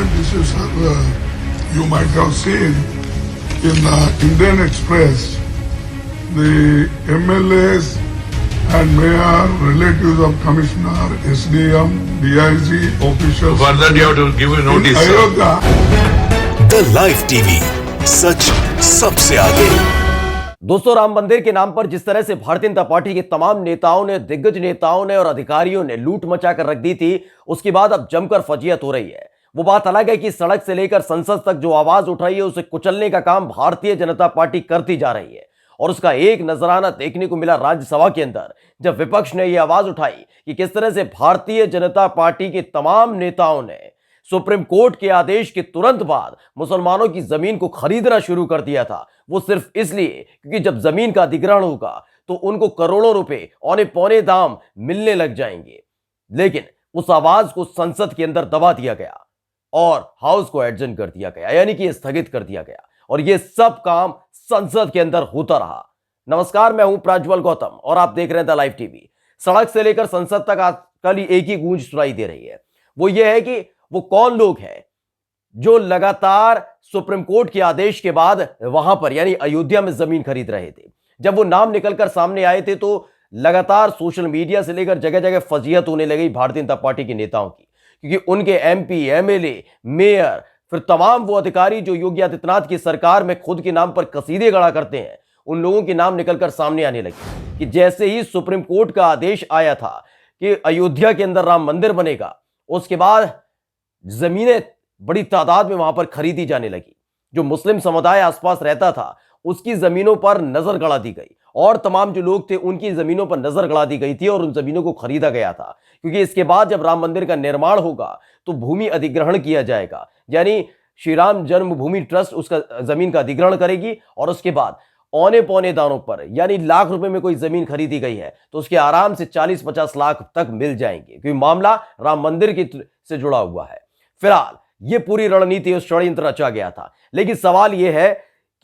important issue, sir. You might have seen in Indian Express, the MLAs and mayor, relatives of commissioner, SDM, DIG, officials. Further, you have to give a notice. In Ayodhya. The live TV, सच सबसे आगे। दोस्तों, राम मंदिर के नाम पर जिस तरह से भारतीय जनता पार्टी के तमाम नेताओं ने, दिग्गज नेताओं ने और अधिकारियों ने लूट मचाकर रख दी थी, उसके बाद अब जमकर फजीयत हो रही है। वो बात अलग है कि सड़क से लेकर संसद तक जो आवाज उठ रही है, उसे कुचलने का काम भारतीय जनता पार्टी करती जा रही है। और उसका एक नजराना देखने को मिला राज्यसभा के अंदर, जब विपक्ष ने यह आवाज उठाई कि किस तरह से भारतीय जनता पार्टी के तमाम नेताओं ने सुप्रीम कोर्ट के आदेश के तुरंत बाद मुसलमानों की जमीन को खरीदना शुरू कर दिया था। वो सिर्फ इसलिए क्योंकि जब जमीन का अधिग्रहण होगा तो उनको करोड़ों रुपए औने पौने दाम मिलने लग जाएंगे। लेकिन उस आवाज को संसद के अंदर दबा दिया गया और हाउस को एडजर्न कर दिया गया, यानी कि स्थगित कर दिया गया, और यह सब काम संसद के अंदर होता रहा। नमस्कार, मैं हूं प्रज्वल गौतम और आप देख रहे हैं द लाइव टीवी। सड़क से लेकर संसद तक आजकल एक ही गूंज सुनाई दे रही है, वो ये है कि वो कौन लोग हैं जो लगातार सुप्रीम कोर्ट के आदेश के बाद वहां पर यानी अयोध्या में जमीन खरीद रहे थे। जब वो नाम निकलकर सामने आए थे तो लगातार सोशल मीडिया से लेकर जगह जगह फजीयत होने लगी भारतीय जनता पार्टी के नेताओं की, क्योंकि उनके एमपी, एमएलए, मेयर, फिर तमाम वो अधिकारी जो योगी आदित्यनाथ की सरकार में खुद के नाम पर कसीदे गढ़ा करते हैं, उन लोगों के नाम निकलकर सामने आने लगे कि जैसे ही सुप्रीम कोर्ट का आदेश आया था कि अयोध्या के अंदर राम मंदिर बनेगा, उसके बाद जमीनें बड़ी तादाद में वहां पर खरीदी जाने लगी। जो मुस्लिम समुदाय आसपास रहता था उसकी जमीनों पर नजर गड़ा दी गई, और तमाम जो लोग थे उनकी जमीनों पर नजर गड़ा दी गई थी और उन जमीनों को खरीदा गया था, क्योंकि इसके बाद जब राम मंदिर का निर्माण होगा तो भूमि अधिग्रहण किया जाएगा, यानी श्री राम जन्मभूमि ट्रस्ट उसका जमीन का अधिग्रहण करेगी और उसके बाद औने पौने दानों पर यानी लाख रुपए में कोई जमीन खरीदी गई है तो उसके आराम से 40-50 लाख तक मिल जाएंगे, क्योंकि मामला राम मंदिर की से जुड़ा हुआ है। फिलहाल ये पूरी रणनीति और षड्यंत्र रचा गया था, लेकिन सवाल यह है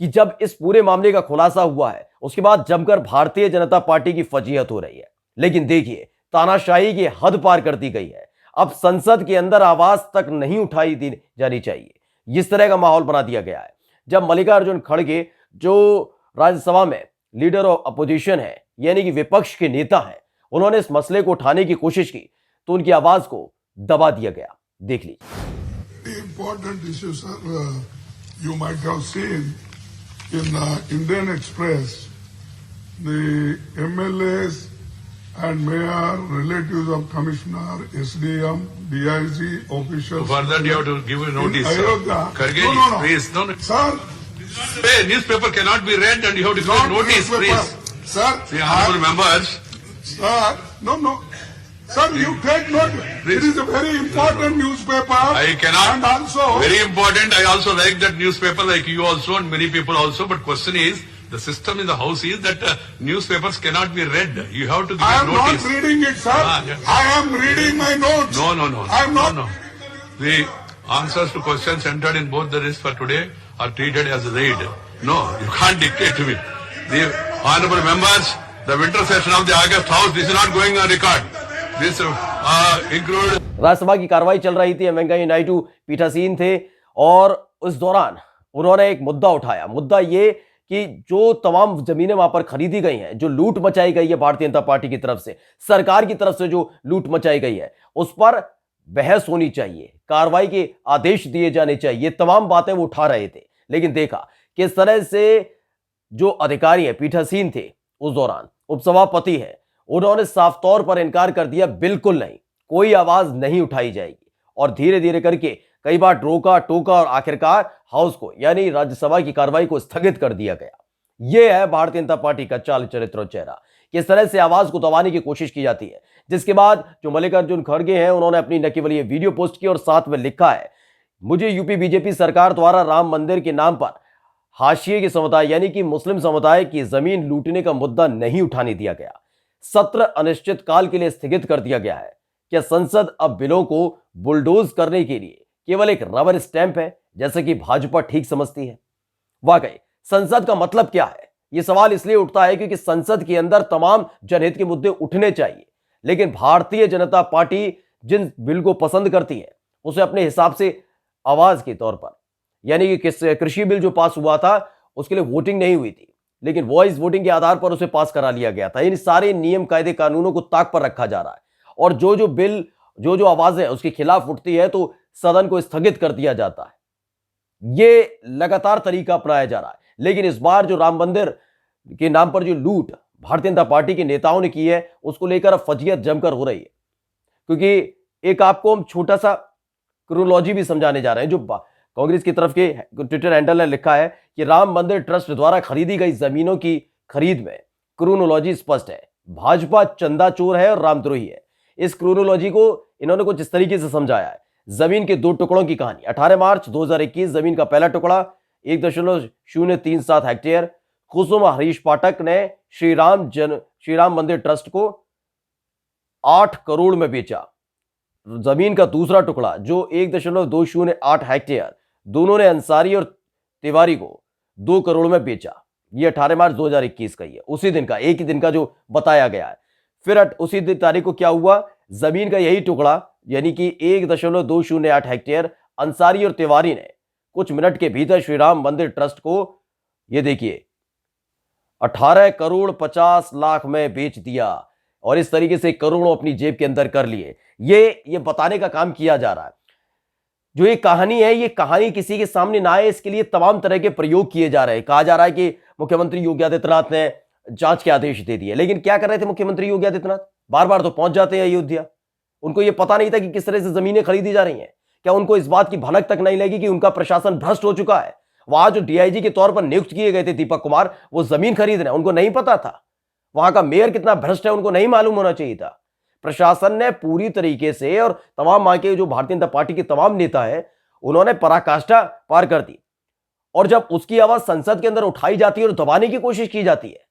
कि जब इस पूरे मामले का खुलासा हुआ है उसके बाद जमकर भारतीय जनता पार्टी की फजीहत हो रही है। लेकिन देखिए, तानाशाही की हद पार कर दी गई है। अब संसद के अंदर आवाज तक नहीं उठाई दी जानी चाहिए, इस तरह का माहौल बना दिया गया है। जब मल्लिकार्जुन खड़गे जो राज्यसभा में लीडर ऑफ अपोजिशन है, यानी कि विपक्ष के नेता हैं, उन्होंने इस मसले को उठाने की कोशिश की तो उनकी आवाज को दबा दिया गया। देख लीजिए। Important issue, sir. You might have seen in Indian Express, the MLAs and mayor, relatives of commissioner, SDM, DIG, officials. Further, you have to give a notice. In Ayodhya. Karge, No. please, no. Sir. Hey, newspaper cannot be read and you have to give a notice, newspaper. please. Sir. See, honorable members. Sir. No. Sir, you take note. It is a very important newspaper. I cannot. And also. Very important. I also like that newspaper, like you also and many people also. But question is, the system in the house is that newspapers cannot be read. You have to give I a am notice. not reading it, sir. Yeah. I am reading my notes. No. I am not. No. The answers to questions entered in both the lists for today are treated as read. No, you can't dictate to me. The honorable members, the winter session of the August House, this is not going on record. This include. Rajya Sabha की कार्रवाई चल रही थी, वेंकैया नायडू पीठासीन थे और उस दौरान उन्होंने एक मुद्दा उठाया। मुद्दा ये कि जो तमाम जमीनें वहां पर खरीदी गई हैं, जो लूट मचाई गई है भारतीय जनता पार्टी की तरफ से, सरकार की तरफ से जो लूट मचाई गई है, उस पर बहस होनी चाहिए, कार्रवाई के आदेश दिए जाने चाहिए। ये तमाम बातें वो उठा रहे थे, लेकिन देखा किस तरह से जो अधिकारी हैं, पीठासीन थे उस दौरान, उपसभापति है, उन्होंने साफ तौर पर इनकार कर दिया, बिल्कुल नहीं, कोई आवाज नहीं उठाई जाएगी। और धीरे धीरे करके कई बार रोका टोका और आखिरकार हाउस को यानी राज्यसभा की कार्रवाई को स्थगित कर दिया गया। यह है भारतीय जनता पार्टी का चाल चरित्र और चेहरा। किस तरह से आवाज को दबाने की कोशिश की जाती है, जिसके बाद जो मल्लिकार्जुन खड़गे हैं उन्होंने अपनी न केवल ये वीडियो पोस्ट की और साथ में लिखा है, मुझे यूपी बीजेपी सरकार द्वारा राम मंदिर के नाम पर हाशिए के समुदाय यानी कि मुस्लिम समुदाय की जमीन लूटने का मुद्दा नहीं उठाने दिया गया। सत्र अनिश्चित काल के लिए स्थगित कर दिया गया है। क्या संसद अब बिलों को बुलडोज करने के लिए केवल एक रबर स्टैंप है, जैसे कि भाजपा ठीक समझती है? वाकई संसद का मतलब क्या है? यह सवाल इसलिए उठता है क्योंकि संसद के अंदर तमाम जनहित के मुद्दे उठने चाहिए, लेकिन भारतीय जनता पार्टी जिन बिल को पसंद करती है उसे अपने हिसाब से आवाज के तौर पर, यानी कि कृषि बिल जो पास हुआ था उसके लिए वोटिंग नहीं हुई थी, लेकिन वॉइस वोटिंग के आधार पर उसे पास करा लिया गया था। इन सारे नियम कायदे कानूनों को ताक पर रखा जा रहा है और जो बिल जो आवाजें उसके खिलाफ उठती है तो सदन को स्थगित कर दिया जाता है। ये लगातार तरीका अपनाया जा रहा है। लेकिन इस बार जो राम मंदिर के नाम पर जो लूट भारतीय जनता पार्टी के नेताओं ने की है उसको लेकर अब फजीयत जमकर हो रही है, क्योंकि एक आपको हम छोटा सा क्रोनोलॉजी भी समझाने जा रहे हैं। जो कांग्रेस की तरफ के ट्विटर हैंडल ने लिखा है कि राम मंदिर ट्रस्ट द्वारा खरीदी गई जमीनों की खरीद में क्रोनोलॉजी स्पष्ट है, भाजपा चंदा चोर है और रामद्रोही है। इस क्रोनोलॉजी को इन्होंने कुछ इस तरीके से समझाया है। जमीन के 2 टुकड़ों की कहानी। 18 मार्च 2021 जमीन का पहला टुकड़ा 1.037 हेक्टेयर कुसुम हरीश पाठक ने श्री राम मंदिर ट्रस्ट को 8 करोड़ में बेचा। जमीन का दूसरा टुकड़ा जो 1.208 हेक्टेयर दोनों ने अंसारी और तिवारी को 2 करोड़ में बेचा। यह 18 मार्च 2021 का ही है, उसी दिन का, एक ही दिन का जो बताया गया है। फिर उसी दिन तारीख को क्या हुआ, जमीन का यही टुकड़ा यानी कि 1.208 हेक्टेयर अंसारी और तिवारी ने कुछ मिनट के भीतर श्री राम मंदिर ट्रस्ट को, यह देखिए, 18 करोड़ 50 लाख में बेच दिया और इस तरीके से करोड़ों अपनी जेब के अंदर कर लिए। ये बताने का काम किया जा रहा है। जो ये कहानी है, ये कहानी किसी के सामने ना आए, इसके लिए तमाम तरह के प्रयोग किए जा रहे हैं। कहा जा रहा है कि मुख्यमंत्री योगी आदित्यनाथ ने जांच के आदेश दे दिए, लेकिन क्या कर रहे थे मुख्यमंत्री योगी आदित्यनाथ? बार बार तो पहुंच जाते हैं अयोध्या। उनको यह पता नहीं था कि किस तरह से जमीनें खरीदी जा रही हैं? क्या उनको इस बात की भनक तक नहीं लगी कि उनका प्रशासन भ्रष्ट हो चुका है? वहां जो डीआईजी के तौर पर नियुक्त किए गए थे दीपक कुमार, वो जमीन खरीद रहे हैं, उनको नहीं पता था? वहां का मेयर कितना भ्रष्ट है उनको नहीं मालूम होना चाहिए था? प्रशासन ने पूरी तरीके से, और तमाम वहां के जो भारतीय जनता पार्टी के तमाम नेता है, उन्होंने पराकाष्ठा पार कर दी। और जब उसकी आवाज संसद के अंदर उठाई जाती है और दबाने की कोशिश की जाती है,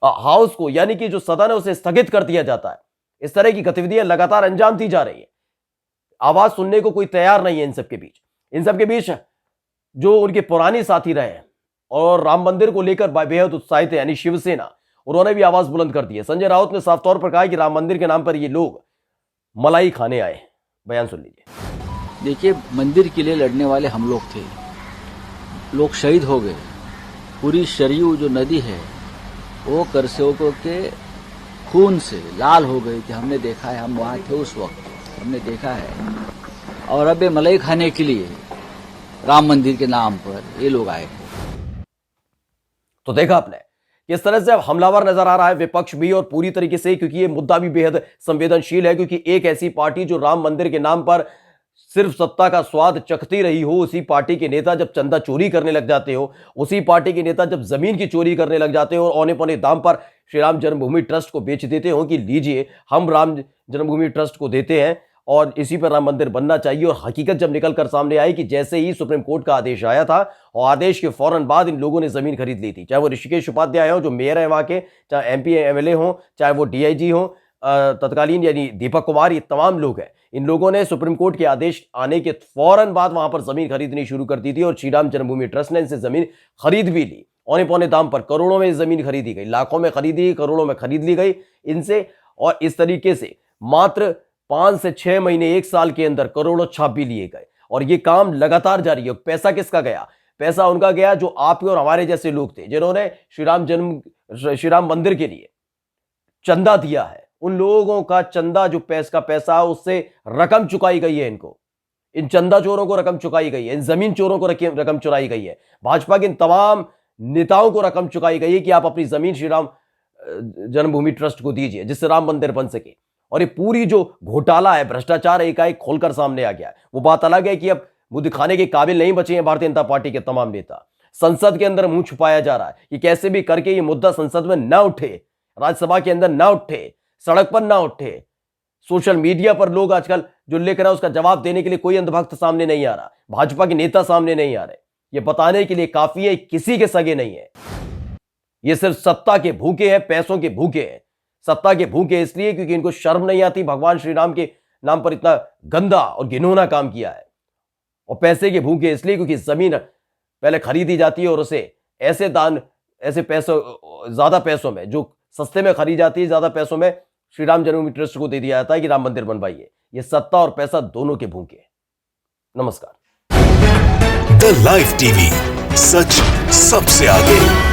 हाउस को यानी कि जो सदन है उसे स्थगित कर दिया जाता है। इस तरह की गतिविधियां लगातार अंजाम दी जा रही है। आवाज सुनने को कोई तैयार नहीं है इन सबके बीच जो उनके पुराने साथी रहे हैं और राम मंदिर को लेकर बेहद उत्साहित है, यानी शिवसेना, उन्होंने भी आवाज बुलंद कर दी है। संजय राउत ने साफ तौर पर कहा कि राम मंदिर के नाम पर ये लोग मलाई खाने आए। बयान सुन लीजिए। देखिए, मंदिर के लिए लड़ने वाले हम लोग थे, लोग शहीद हो गए। पूरी सरयू जो नदी है वो करसेवकों के खून से लाल हो गई थी। हमने देखा है, हम वहां थे उस वक्त, हमने देखा है। और अब ये मलाई खाने के लिए राम मंदिर के नाम पर ये लोग आए थे। तो देखा आपने किस तरह से अब हमलावर नजर आ रहा है विपक्ष भी, और पूरी तरीके से, क्योंकि ये मुद्दा भी बेहद संवेदनशील है। क्योंकि एक ऐसी पार्टी जो राम मंदिर के नाम पर सिर्फ सत्ता का स्वाद चखती रही हो, उसी पार्टी के नेता जब चंदा चोरी करने लग जाते हो, उसी पार्टी के नेता जब जमीन की चोरी करने लग जाते हो और औने पौने दाम पर श्री राम जन्मभूमि ट्रस्ट को बेच देते हो कि लीजिए हम राम जन्मभूमि ट्रस्ट को देते हैं और इसी पर राम मंदिर बनना चाहिए। और हकीकत जब निकल कर सामने आई कि जैसे ही सुप्रीम कोर्ट का आदेश आया था और आदेश के फौरन बाद इन लोगों ने जमीन खरीद ली थी, चाहे वो ऋषिकेश उपाध्याय हो जो मेयर है वहां के, चाहे एमपी एमएलए हो, चाहे वो डीआईजी हो तत्कालीन यानी दीपक कुमार, ये तमाम लोग हैं। इन लोगों ने सुप्रीम कोर्ट के आदेश आने के फौरन बाद वहां पर जमीन खरीदनी शुरू कर दी थी और श्री राम जन्मभूमि ट्रस्ट ने इनसे जमीन खरीद भी ली। औने पौने दाम पर करोड़ों में जमीन खरीदी गई, लाखों में खरीदी, करोड़ों में खरीद ली गई इनसे। और इस तरीके से मात्र 5 से 6 महीने, 1 साल के अंदर करोड़ों छाप भी लिए गए और ये काम लगातार जारी है। पैसा किसका गया? पैसा उनका गया जो आपके और हमारे जैसे लोग थे, जिन्होंने श्री राम मंदिर के लिए चंदा दिया है। उन लोगों का चंदा, जो पैसा उससे रकम चुकाई गई है इनको। इन चंदा चोरों को रकम चुकाई गई है, इन जमीन चोरों को रकम चुराई गई है, भाजपा के इन तमाम नेताओं को रकम चुकाई गई है कि आप अपनी जमीन श्री राम जन्मभूमि ट्रस्ट को दीजिए जिससे राम मंदिर बन सके। और ये पूरी जो घोटाला है, भ्रष्टाचार एकाएक खोलकर सामने आ गया है। वो बात अलग है कि अब मुंह दिखाने के काबिल नहीं बचे हैं भारतीय जनता पार्टी के तमाम नेता। संसद के अंदर मुंह छुपाया जा रहा है कि कैसे भी करके ये मुद्दा संसद में ना उठे, राज्यसभा के अंदर ना उठे, सड़क पर ना उठे। सोशल मीडिया पर लोग आजकल जो लिख रहे हैं उसका जवाब देने के लिए कोई अंधभक्त सामने नहीं आ रहा, भाजपा के नेता सामने नहीं आ रहे। ये बताने के लिए काफी है किसी के सगे नहीं है। ये सिर्फ सत्ता के भूखे हैं, पैसों के भूखे हैं। सत्ता के भूखे इसलिए क्योंकि इनको शर्म नहीं आती भगवान श्री राम के नाम पर इतना गंदा और घिनौना काम किया है। और पैसे के भूखे इसलिए क्योंकि जमीन पहले खरीदी जाती है और उसे ऐसे पैसों, ज्यादा पैसों में, जो सस्ते में खरीदी जाती है, ज्यादा पैसों में श्री राम जन्मभूमि ट्रस्ट को दे दिया जाता है कि राम मंदिर बनवाइए। ये सत्ता और पैसा दोनों के भूखे। नमस्कार। द लाइव टीवी, सच सबसे आगे।